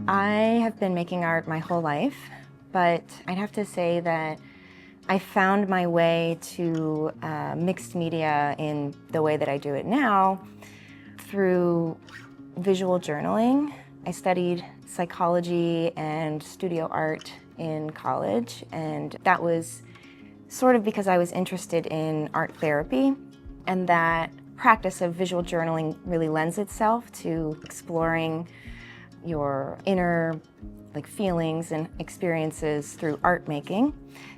I have been making art my whole life, but I'd have to say that I found my way to mixed media in the way that I do it now through visual journaling. I studied psychology and studio art in college, and that was sort of because I was interested in art therapy, and that practice of visual journaling really lends itself to exploring your inner feelings and experiences through art making.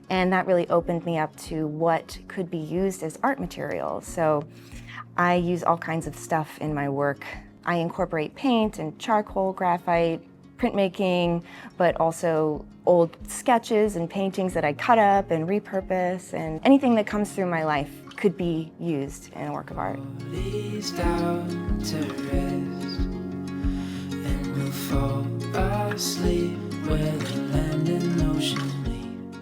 And that really opened me up to what could be used as art material. So I use all kinds of stuff in my work. I incorporate paint and charcoal, graphite, printmaking, but also old sketches and paintings that I cut up and repurpose, and anything that comes through my life could be used in a work of art.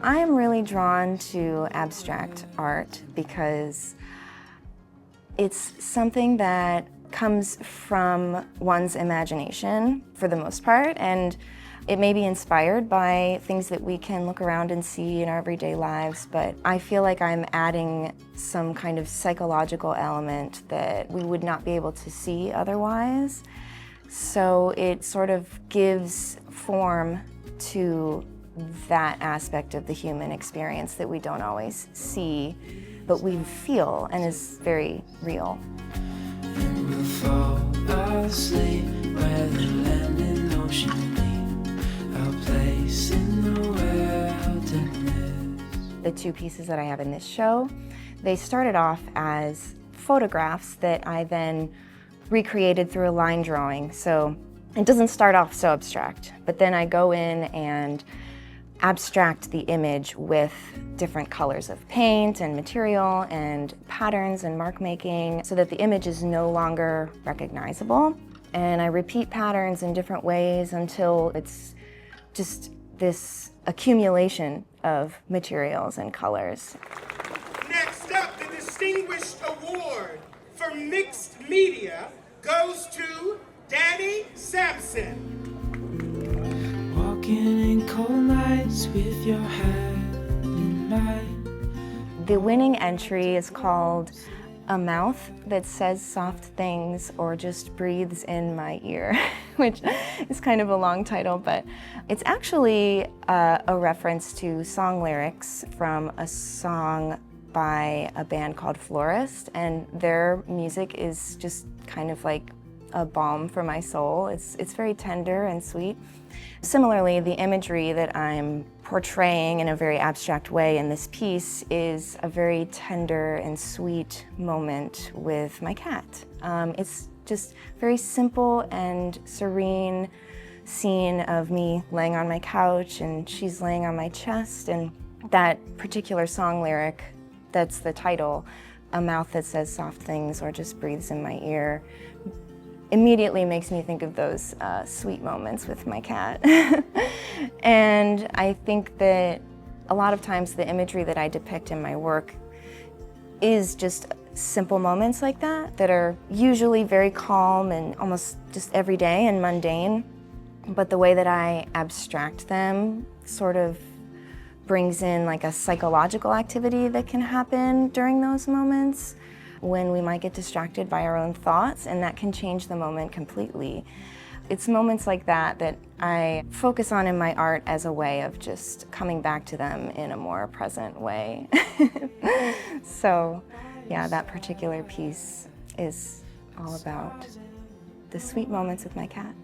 I'm really drawn to abstract art because it's something that comes from one's imagination for the most part, and it may be inspired by things that we can look around and see in our everyday lives, but I feel like I'm adding some kind of psychological element that we would not be able to see otherwise. So it sort of gives form to that aspect of the human experience that we don't always see, but we feel and is very real. And we'll fall asleep where the land and ocean meet, our place in the wilderness. The two pieces that I have in this show, they started off as photographs that I then recreated through a line drawing. So it doesn't start off so abstract, but then I go in and abstract the image with different colors of paint and material and patterns and mark making so that the image is no longer recognizable. And I repeat patterns in different ways until it's just this accumulation of materials and colors. Next up, the Distinguished Award for Mixed Media goes to Dani Samson. Walking in cold nights with your hand in mine. The winning entry is called A Mouth That Says Soft Things or Just Breathes in My Ear, which is kind of a long title, but it's actually a reference to song lyrics from a song by a band called Florist, and their music is just kind of like a balm for my soul. It's very tender and sweet. Similarly, the imagery that I'm portraying in a very abstract way in this piece is a very tender and sweet moment with my cat. It's just very simple and serene scene of me laying on my couch and she's laying on my chest, and that particular song lyric, that's the title, A Mouth That Says Soft Things or Just Breathes in My Ear, immediately makes me think of those sweet moments with my cat. And I think that a lot of times the imagery that I depict in my work is just simple moments like that are usually very calm and almost just everyday and mundane, but the way that I abstract them sort of brings in like a psychological activity that can happen during those moments when we might get distracted by our own thoughts, and that can change the moment completely. It's moments like that that I focus on in my art as a way of just coming back to them in a more present way. So yeah, that particular piece is all about the sweet moments with my cat.